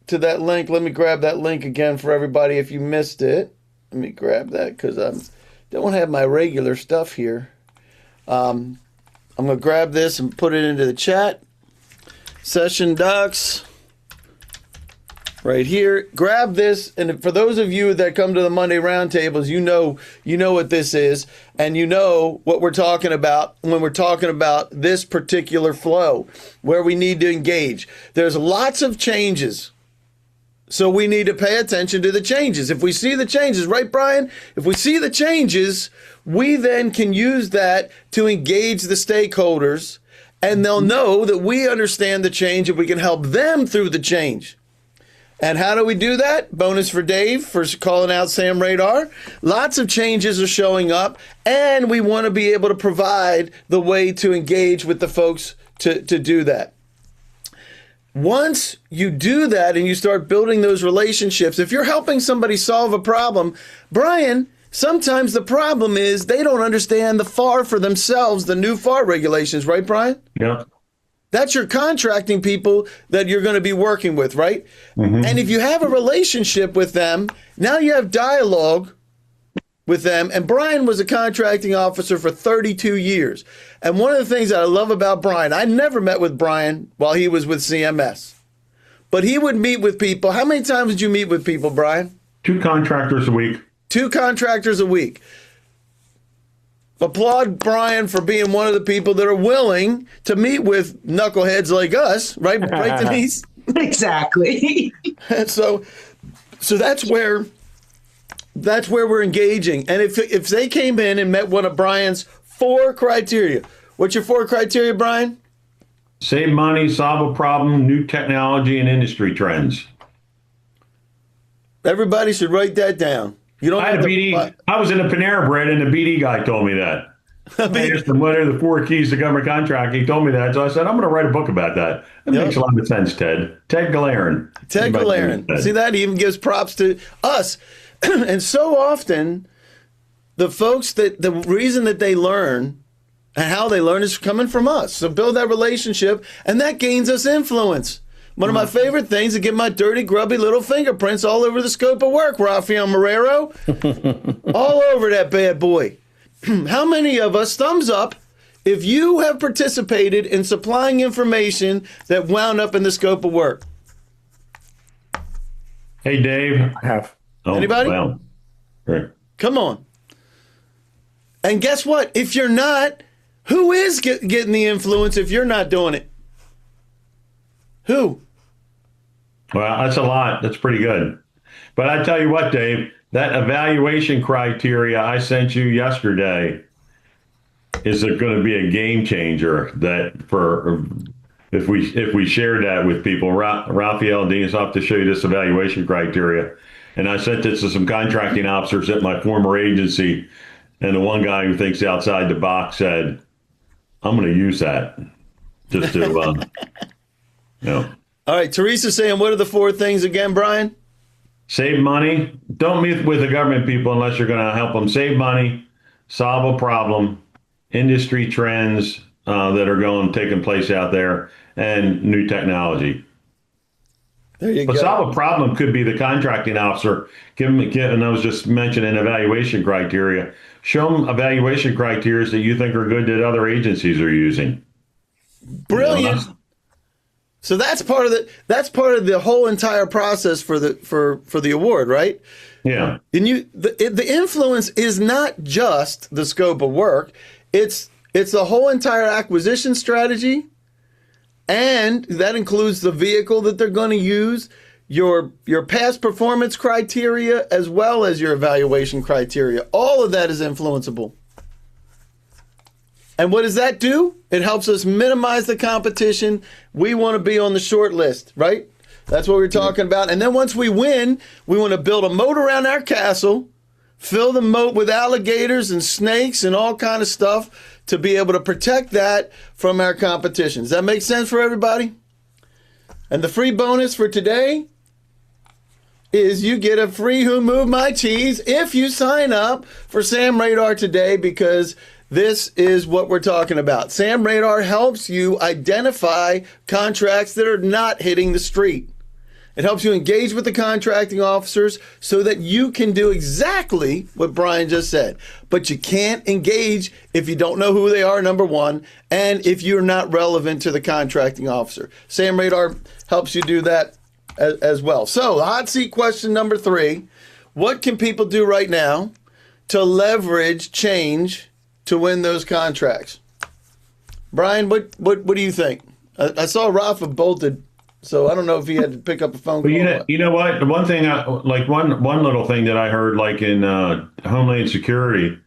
that link, let me grab that link again for everybody if you missed it. Let me grab that because I don't have my regular stuff here. I'm going to grab this and put it into the chat. Session docs. Right here, grab this, and for those of you that come to the Monday roundtables, you know what this is, and you know what we're talking about when we're talking about this particular flow, where we need to engage. There's lots of changes So we need to pay attention to the changes. If we see the changes, right, Brian? If we see the changes, we then can use that to engage the stakeholders, and they'll know that we understand the change and we can help them through the change. And how do we do that? Bonus for Dave for calling out Sam Radar. Lots of changes are showing up, and we want to be able to provide the way to engage with the folks to do that. Once you do that and you start building those relationships, if you're helping somebody solve a problem, Brian, sometimes the problem is they don't understand the FAR for themselves, the new FAR regulations, right, Brian? Yeah. That's your contracting people that you're going to be working with, right? Mm-hmm. And if you have a relationship with them, now you have dialogue with them. And Brian was a contracting officer for 32 years. And one of the things that I love about Brian, I never met with Brian while he was with CMS, but he would meet with people. How many times did you meet with people, Brian? 2 contractors a week. 2 contractors a week. Applaud Brian for being one of the people that are willing to meet with knuckleheads like us, right? Right, Denise? Exactly. So that's where we're engaging. And if they came in and met one of Brian's 4 criteria, what's your 4 criteria, Brian? Save money, solve a problem, new technology, and industry trends. Everybody should write that down. You don't. I was in a Panera Bread, and the BD guy told me that. I asked him what are the 4 keys to government contract. He told me that, so I said I'm going to write a book about that. It makes a lot of sense, Ted. Ted Galerin. See, that even gives props to us. And so often, the folks the reason that they learn and how they learn is coming from us. So build that relationship, and that gains us influence. One of my favorite things is to get my dirty, grubby little fingerprints all over the scope of work, Rafael Marrero. All over that bad boy. How many of us, thumbs up, if you have participated in supplying information that wound up in the scope of work? Hey, Dave. I have. Oh, anybody? Well, right. Come on. And guess what? If you're not, who is getting the influence if you're not doing it? Who? Well, that's a lot. That's pretty good. But I tell you what, Dave, that evaluation criteria I sent you yesterday is going to be a game changer. That for if we shared that with people, Raphael and Dean, I'll have to show you this evaluation criteria. And I sent this to some contracting officers at my former agency, and the one guy who thinks outside the box said, "I'm going to use that just to." No. All right, Teresa's saying, what are the 4 things again, Brian? Save money. Don't meet with the government people unless you're going to help them save money, solve a problem, industry trends that are taking place out there, and new technology. There you go. But solve a problem could be the contracting officer. And I was just mentioning evaluation criteria. Show them evaluation criteria that you think are good that other agencies are using. Brilliant. So that's part of the whole entire process for the award, right? Yeah. And the influence is not just the scope of work; it's the whole entire acquisition strategy, and that includes the vehicle that they're going to use, your past performance criteria, as well as your evaluation criteria. All of that is influenceable. And what does that do? It helps us minimize the competition. We want to be on the short list, right? That's what we're talking about. And then once we win, we want to build a moat around our castle, fill the moat with alligators and snakes and all kind of stuff to be able to protect that from our competition. Does that make sense for everybody? And the free bonus for today is you get a free Who Moved My Cheese if you sign up for Sam Radar today, because this is what we're talking about. Sam Radar helps you identify contracts that are not hitting the street. It helps you engage with the contracting officers so that you can do exactly what Brian just said. But you can't engage if you don't know who they are, number one, and if you're not relevant to the contracting officer. Sam Radar helps you do that as well. So, hot seat question number 3. What can people do right now to leverage change to win those contracts? Brian, what do you think? I saw Rafa bolted So I don't know if he had to pick up a phone call. You know what? The one thing, one little thing that I heard, like in Homeland Security,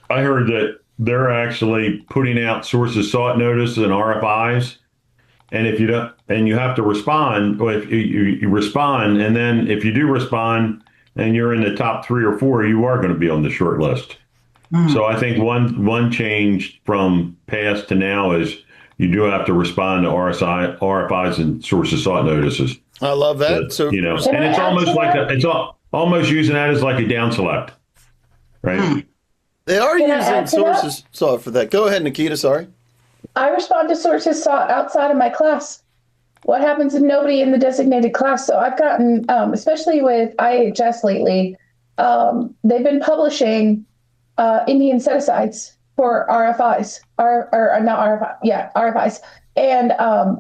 I heard that they're actually putting out sources sought notices and RFIs, and if you don't, and you have to respond, or if you respond, and then if you do respond, and you're in the top 3 or 4, you are going to be on the short list. So I think one change from past to now is you do have to respond to RFIs and sources sought notices. I love that. So and it's almost like almost using that as like a down select, right? They are using sources sought for that. Go ahead, Nikita. Sorry. I respond to sources sought outside of my class. What happens if nobody in the designated class? So I've gotten, especially with IHS lately, they've been publishing Indian set-asides for RFIs, or not RFI, RFIs. And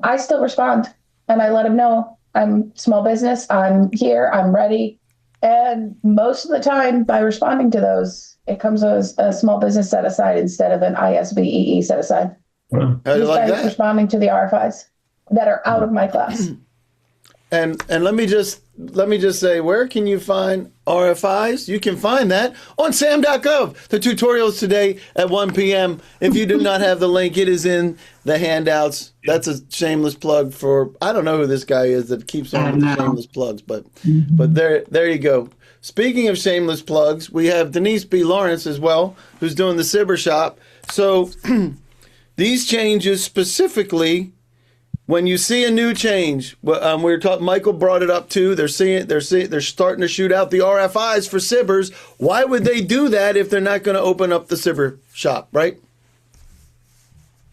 I still respond, and I let them know I'm small business, I'm here, I'm ready. And most of the time, by responding to those, it comes as a small business set-aside instead of an ISBEE set-aside. How do you like that? Responding to the RFIs that are out of my class. And let me just say, where can you find RFIs? You can find that on sam.gov. The tutorials today at 1 p.m. If you do not have the link, it is in the handouts. That's a shameless plug for, I don't know who this guy is that keeps on with the shameless plugs, but there you go. Speaking of shameless plugs, we have Denise B. Lawrence as well, who's doing the Cyber Shop. So these changes specifically, when you see a new change, we were talking. Michael brought it up too. They're starting to shoot out the RFIs for Cybers. Why would they do that if they're not going to open up the Cyber Shop, right?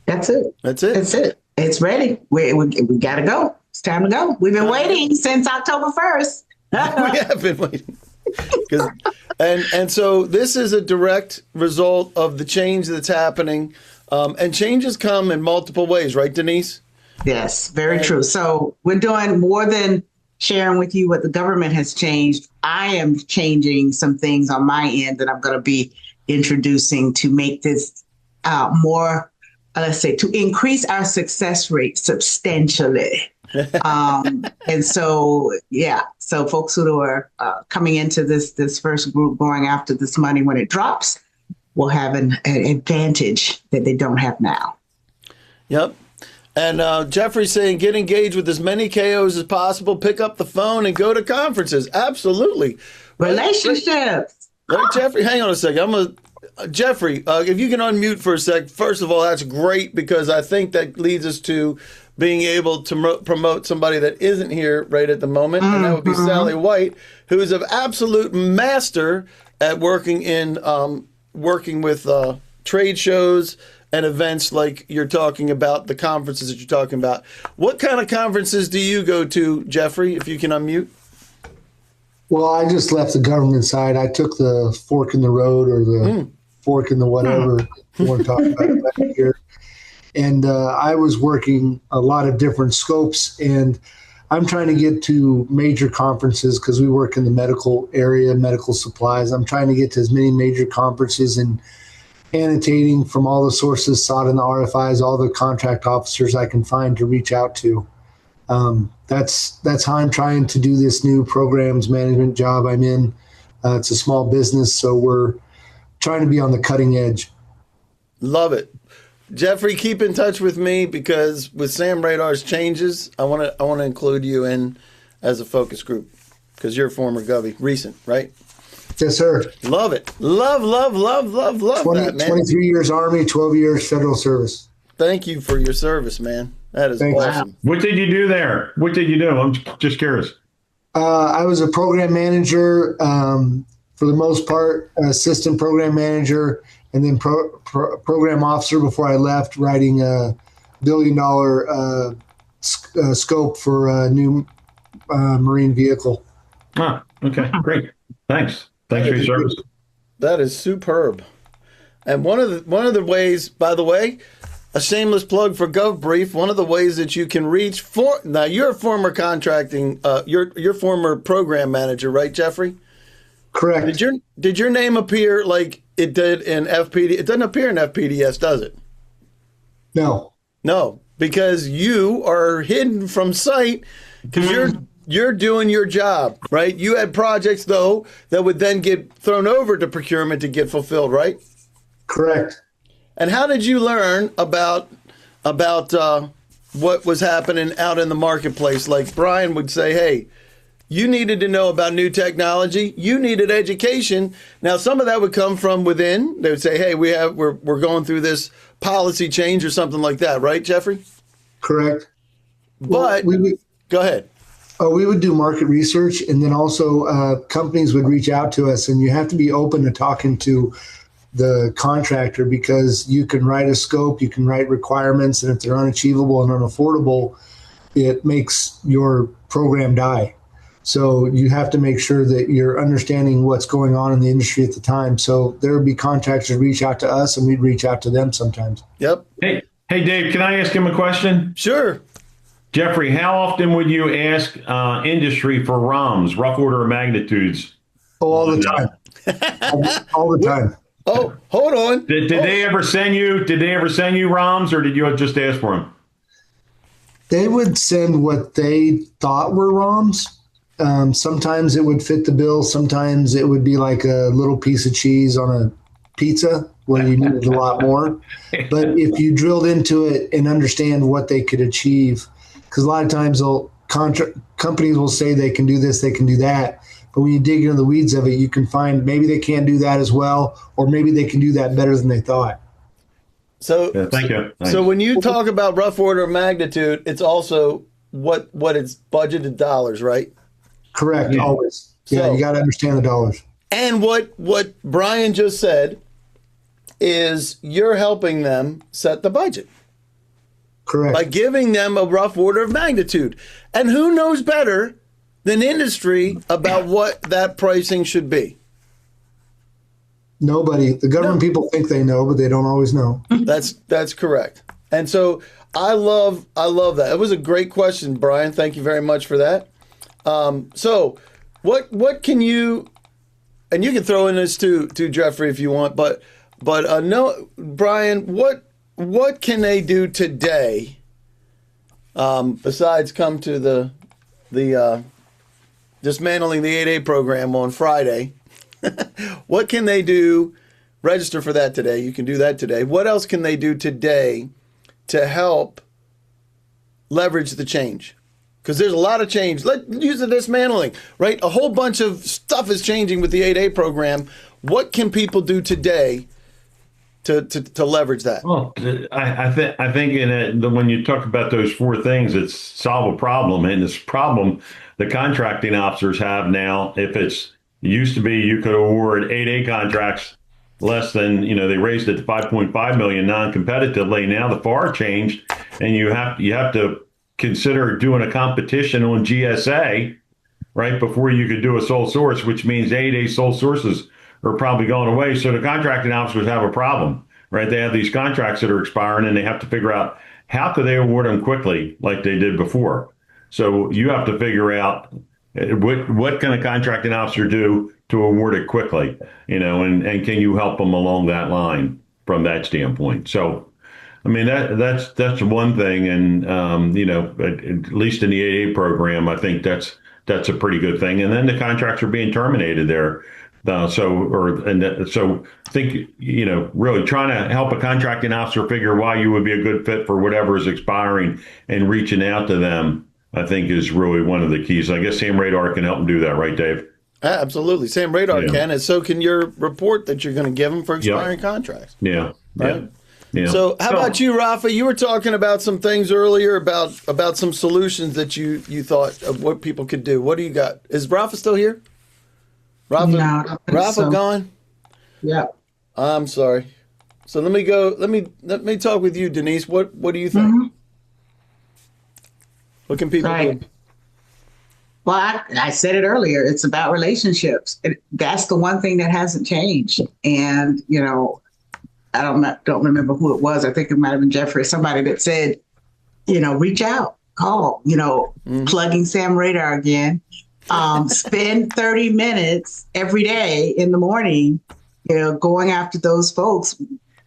That's it. That's it. That's it. It's ready. We got to go. It's time to go. We've been waiting since October 1st. We have been waiting. And so this is a direct result of the change that's happening. And changes come in multiple ways, right, Denise? Yes, very true. So we're doing more than sharing with you what the government has changed. I am changing some things on my end that I'm going to be introducing to make this more, let's say, to increase our success rate substantially. And so, so folks who are coming into this first group going after this money when it drops will have an advantage that they don't have now. Yep. And Jeffrey's saying, get engaged with as many KOs as possible, pick up the phone and go to conferences. Absolutely. Relationships. Right, Jeffrey, hang on a second. Jeffrey, if you can unmute for a sec. First of all, that's great because I think that leads us to being able to promote somebody that isn't here right at the moment. And that would be Sally White, who is an absolute master at working with trade shows and events like you're talking about, the conferences that you're talking about. What kind of conferences do you go to, Jeffrey, if you can unmute? Well, I just left the government side. I took the fork in the road or the fork in the whatever you want to talk about here. And I was working a lot of different scopes, and I'm trying to get to major conferences because we work in the medical area, medical supplies. I'm trying to get to as many major conferences and annotating from all the sources sought in the RFIs, all the contract officers I can find to reach out to. That's how I'm trying to do this new programs management job I'm in. It's a small business, so we're trying to be on the cutting edge. Love it. Jeffrey, keep in touch with me because with Sam Radar's changes, I want to include you in as a focus group because you're a former Govy, recent, right? Yes, sir. Love it. Love that, man. 23 years Army, 12 years federal service. Thank you for your service, man. That is awesome. What did you do there? What did you do? I'm just curious. I was a program manager, for the most part, assistant program manager, and then program officer before I left, writing a $1 billion scope for a new marine vehicle. Ah, okay, great. Thanks for your service. That is superb. And one of the ways, by the way, a shameless plug for GovBrief. One of the ways that you can reach now you're a former contracting, you're former program manager, right, Jeffrey? Correct. Did your name appear like it did in FPD? It doesn't appear in FPDS, does it? No. because you are hidden from sight because you're doing your job, right? You had projects, though, that would then get thrown over to procurement to get fulfilled, right? Correct. And how did you learn about what was happening out in the marketplace? Like Brian would say, hey, you needed to know about new technology. You needed education. Now, some of that would come from within. They would say, hey, we're going through this policy change or something like that, right, Jeffrey? Correct. But go ahead. We would do market research, and then also companies would reach out to us, and you have to be open to talking to the contractor because you can write a scope, you can write requirements, and if they're unachievable and unaffordable, it makes your program die. So you have to make sure that you're understanding what's going on in the industry at the time. So there would be contractors reach out to us, and we'd reach out to them sometimes. Yep. Hey, Dave, can I ask him a question? Sure. Jeffrey, how often would you ask industry for ROMs, rough order of magnitudes? Oh, all the time. all the time. Oh, hold on. Did they ever send you? Did they ever send you ROMs, or did you just ask for them? They would send what they thought were ROMs. Sometimes it would fit the bill. Sometimes it would be like a little piece of cheese on a pizza where you needed a lot more. But if you drilled into it and understand what they could achieve, because a lot of times companies will say they can do this, they can do that. But when you dig into the weeds of it, you can find maybe they can't do that as well, or maybe they can do that better than they thought. So, thank you. So when you talk about rough order of magnitude, it's also what it's budgeted dollars, right? Correct. Yeah. Always. Yeah, so, you got to understand the dollars. And what Brian just said is you're helping them set the budget. Correct. By giving them a rough order of magnitude. And who knows better than industry about what that pricing should be? Nobody. The government people think they know, but they don't always know. That's correct. And so I love that. It was a great question, Brian. Thank you very much for that. So what can you, and you can throw in this too, Jeffrey, if you want, but no, Brian, what can they do today besides come to the dismantling the 8A program on Friday? What can they do? Register for that today. You can do that today. What else can they do today to help leverage the change? Because there's a lot of change. Let's use the dismantling, right? A whole bunch of stuff is changing with the 8A program. What can people do today to leverage that? Well, I think when you talk about those four things, it's solve a problem. And this problem the contracting officers have now, if it used to be you could award 8A contracts less than, they raised it to 5.5 million non-competitively. Now the FAR changed, and you have to consider doing a competition on GSA, right, before you could do a sole source, which means 8A sole sources are probably going away. So the contracting officers have a problem, right? They have these contracts that are expiring, and they have to figure out how could they award them quickly like they did before. So you have to figure out what can a contracting officer do to award it quickly, and can you help them along that line from that standpoint? So, I mean, that's one thing. And, at least in the 8A program, I think that's a pretty good thing. And then the contracts are being terminated there. So I think, really trying to help a contracting officer figure why you would be a good fit for whatever is expiring and reaching out to them, I think is really one of the keys. I guess Sam Radar can help them do that, right, Dave? Absolutely. Sam Radar can, and so can your report that you're going to give them for expiring contracts. Yeah. Right? Yeah. So how about you, Rafa? You were talking about some things earlier about some solutions that you thought of what people could do. What do you got? Is Rafa still here? Rafa gone? Yeah. I'm sorry. So let me talk with you, Denise. What do you think? Mm-hmm. What can people do? Well, I said it earlier. It's about relationships. That's the one thing that hasn't changed. And, I don't remember who it was. I think it might have been Jeffrey, somebody that said, reach out, call, plugging Sam Radar again. Spend 30 minutes every day in the morning, going after those folks.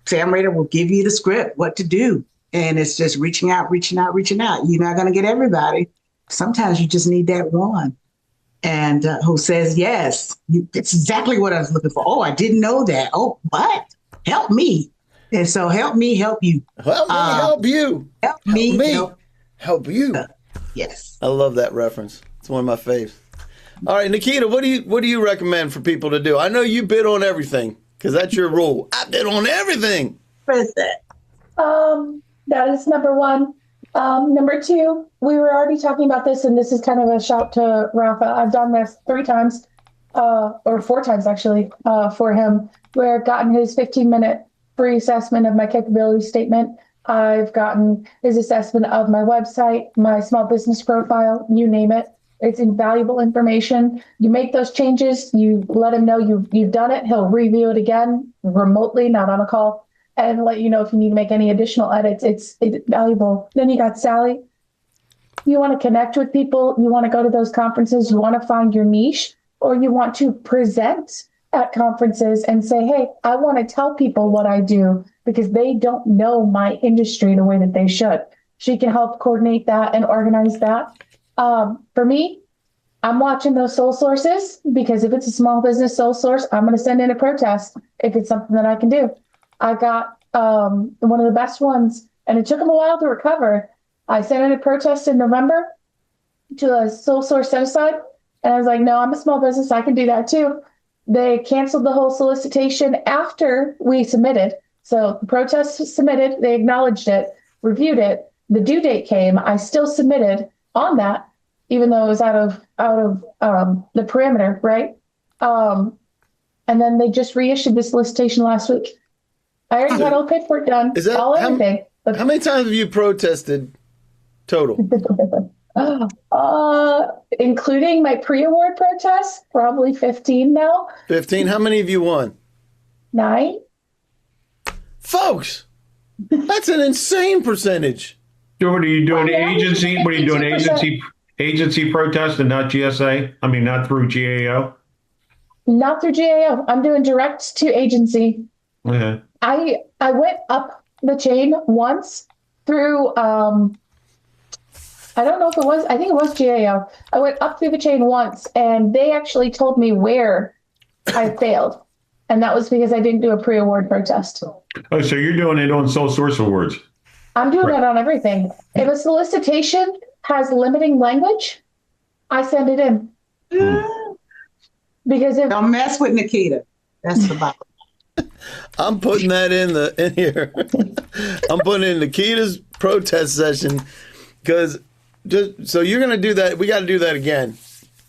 Sam Radar will give you the script, what to do. And it's just reaching out, reaching out, reaching out. You're not going to get everybody. Sometimes you just need that one. And who says, yes, it's exactly what I was looking for. Oh, I didn't know that. Oh, what? Help me. And so help me help you. Help me help you. Help me help you. Yes. I love that reference. It's one of my faves. All right, Nikita, what do you recommend for people to do? I know you bid on everything because that's your rule. I bid on everything. What is that? That is number one. Number two, we were already talking about this, and this is kind of a shout to Rafa. I've done this 3 times, or 4 times actually, for him, where I've gotten his 15-minute free assessment of my capability statement. I've gotten his assessment of my website, my small business profile, you name it. It's invaluable information. You make those changes, you let him know you've done it. He'll review it again remotely, not on a call, and let you know if you need to make any additional edits. It's valuable. Then you got Sally. You want to connect with people. You want to go to those conferences. You want to find your niche, or you want to present at conferences and say, hey, I want to tell people what I do because they don't know my industry the way that they should. She can help coordinate that and organize that. For me, I'm watching those sole sources because if it's a small business sole source, I'm going to send in a protest if it's something that I can do. I got one of the best ones, and it took them a while to recover. I sent in a protest in November to a sole source set aside, and I was like, no, I'm a small business. I can do that too. They canceled the whole solicitation after we submitted. So the protest was submitted, they acknowledged it, reviewed it. The due date came. I still submitted on that, even though it was out of the parameter, right? And then they just reissued the solicitation last week. I already had all paperwork done. Is that everything? How many times have you protested total? Including my pre-award protests, probably 15 now. 15? How many have you won? 9. Folks, that's an insane percentage. So what are you doing? Agency? What are you doing? Agency protest and not GSA? I mean, not through GAO? Not through GAO. I'm doing direct to agency. Okay. I went up the chain once through, I don't know if it was, I think it was GAO. I went up through the chain once and they actually told me where I failed. And that was because I didn't do a pre-award protest. Oh, so you're doing it on sole source awards? I'm doing that on everything. If a solicitation has limiting language, I send it in. Because if don't mess with Nikita. That's the bottom. I'm putting that in here. I'm putting in Nikita's protest session because so you're going to do that. We got to do that again.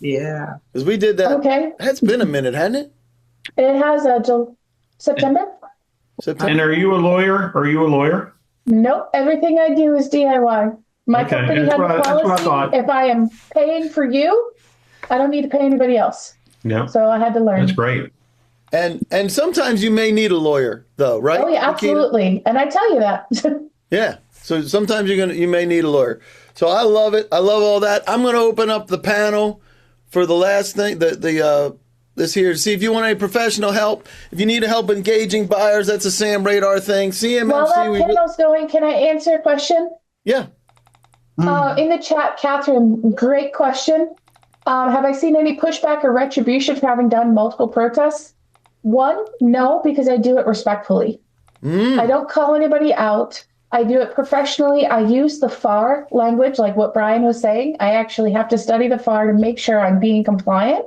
Yeah. Because we did that. Okay. It's been a minute, hasn't it? It has September. And are you a lawyer? Nope. Everything I do is DIY. My company has a policy. If I am paying for you, I don't need to pay anybody else. Yeah. So I had to learn. That's great. And sometimes you may need a lawyer, though, right? Oh yeah, absolutely. Nikita? And I tell you that. Yeah. So sometimes you may need a lawyer. So I love it. I love all that. I'm going to open up the panel for the last thing. This here. See if you want any professional help. If you need help engaging buyers, that's a Sam Radar thing. CMMC. While that panel's going, can I answer a question? Yeah. In the chat, Catherine, great question. Have I seen any pushback or retribution for having done multiple protests? 1, no, because I do it respectfully. I don't call anybody out. I do it professionally. I use the FAR language, like what Brian was saying. I actually have to study the FAR to make sure I'm being compliant.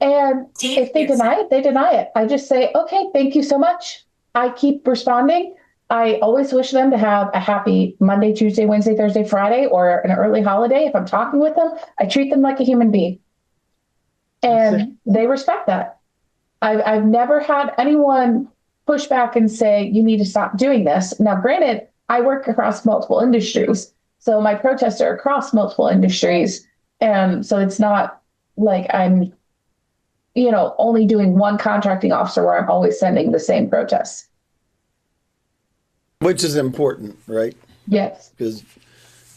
And if they deny it, they deny it. I just say, okay, thank you so much. I keep responding. I always wish them to have a happy Monday, Tuesday, Wednesday, Thursday, Friday, or an early holiday. If I'm talking with them, I treat them like a human being. And they respect that. I've never had anyone push back and say, you need to stop doing this. Now, granted, I work across multiple industries. So my protests are across multiple industries. And so it's not like I'm, only doing one contracting officer where I'm always sending the same protests. Which is important, right? Yes. Because,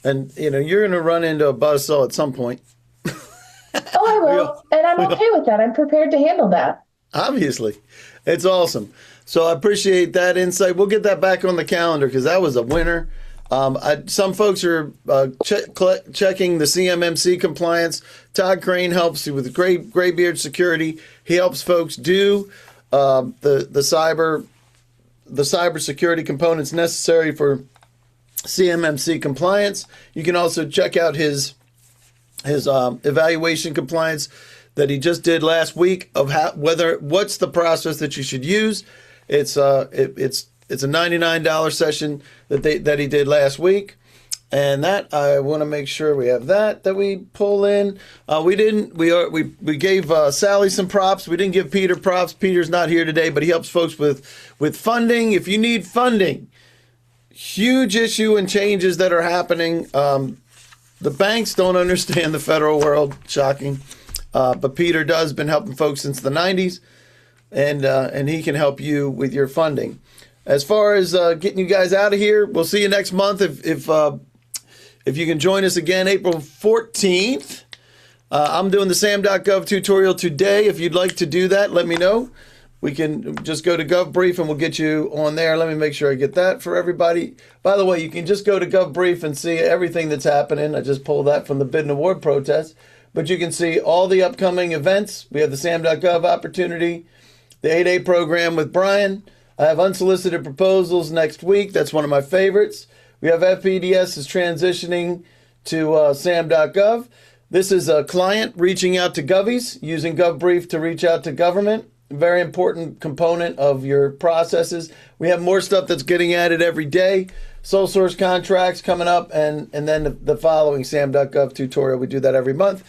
you're going to run into a buzzsaw at some point. Oh, I will. And I'm okay with that. I'm prepared to handle that. Obviously. It's awesome. So I appreciate that insight. We'll get that back on the calendar because that was a winner. Some folks are checking the CMMC compliance. Todd Crane helps you with Graybeard Security. He helps folks do the cyber security components necessary for CMMC compliance. You can also check out his evaluation compliance that he just did last week of what's the process that you should use. It's a $99 session that he did last week, and that I want to make sure we have that we pull in. We gave Sally some props. We didn't give Peter props. Peter's not here today, but he helps folks with funding. If you need funding, huge issue and changes that are happening. The banks don't understand the federal world. Shocking. But Peter does, been helping folks since the 90s, and he can help you with your funding. As far as getting you guys out of here, we'll see you next month if you can join us again, April 14th. I'm doing the SAM.gov tutorial today. If you'd like to do that, let me know. We can just go to GovBrief and we'll get you on there. Let me make sure I get that for everybody. By the way, you can just go to GovBrief and see everything that's happening. I just pulled that from the bid and award protest. But you can see all the upcoming events. We have the SAM.gov opportunity, the 8A program with Brian. I have unsolicited proposals next week. That's one of my favorites. We have FPDS is transitioning to SAM.gov. This is a client reaching out to Govies, using GovBrief to reach out to government. Very important component of your processes. We have more stuff that's getting added every day. Sole source contracts coming up, and then the following SAM.gov tutorial. We do that every month.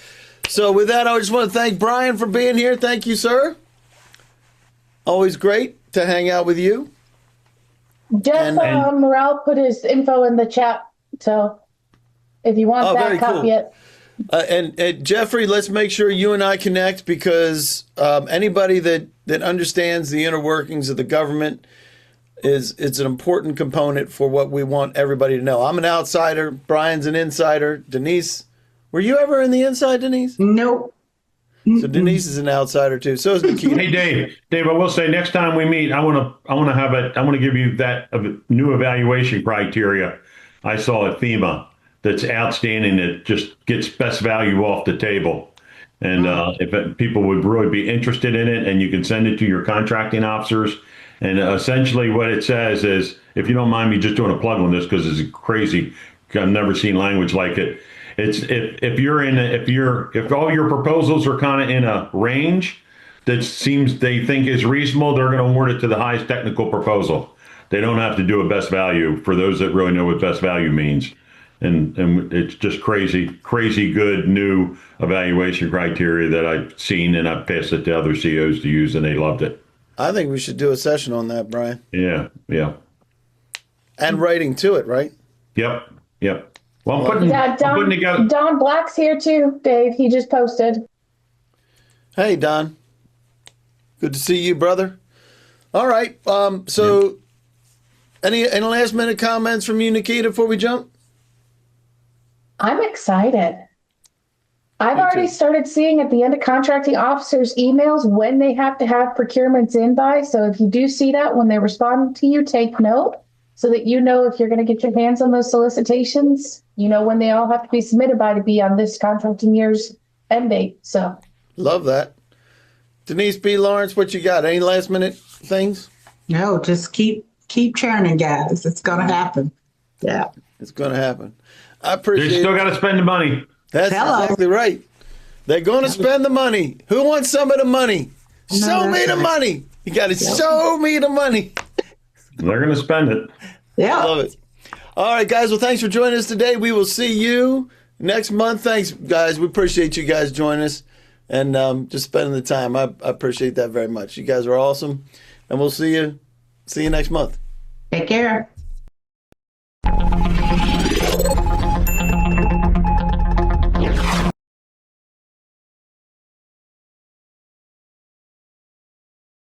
So with that, I just want to thank Brian for being here. Thank you, sir. Always great to hang out with you. Jeff Morrell put his info in the chat, so if you want that, copy it. And Jeffrey, let's make sure you and I connect, because anybody that understands the inner workings of the government it's an important component for what we want everybody to know. I'm an outsider. Brian's an insider. Denise, were you ever in the inside, Denise? Nope. So Denise is an outsider too. So is Nikita. Hey Dave, I will say next time we meet, I want to give you that new evaluation criteria I saw at FEMA that's outstanding, that just gets best value off the table. And if people would really be interested in it, and you can send it to your contracting officers. And essentially what it says is, if you don't mind me just doing a plug on this, because it's crazy, I've never seen language like it. It's if all your proposals are kind of in a range that seems they think is reasonable, they're going to award it to the highest technical proposal. They don't have to do a best value, for those that really know what best value means. And it's just crazy good new evaluation criteria that I've seen, and I've passed it to other CEOs to use, and they loved it. I think we should do a session on that, Brian. Yeah. And writing to it, right? Yep. Well, I'm putting together. Don Black's here too, Dave. He just posted. Hey, Don. Good to see you, brother. All right. So any last minute comments from you, Nikita, before we jump? I'm excited. I've already started seeing at the end of contracting officers' emails when they have to have procurements in by. So if you do see that when they respond to you, take note so that you know if you're going to get your hands on those solicitations, you know when they all have to be submitted by to be on this contracting year's end date. So love that. Denise B. Lawrence, what you got? Any last minute things? No, just keep churning, guys. It's going to happen. Yeah. It's going to happen. I appreciate it. You still got to spend the money. That's exactly right. They're going to spend the money. Who wants some of the money? Show me the money. You got to show me the money. They're going to spend it. Yeah. Love it. All right, guys. Well, thanks for joining us today. We will see you next month. Thanks, guys. We appreciate you guys joining us and just spending the time. I appreciate that very much. You guys are awesome. And we'll see you next month. Take care.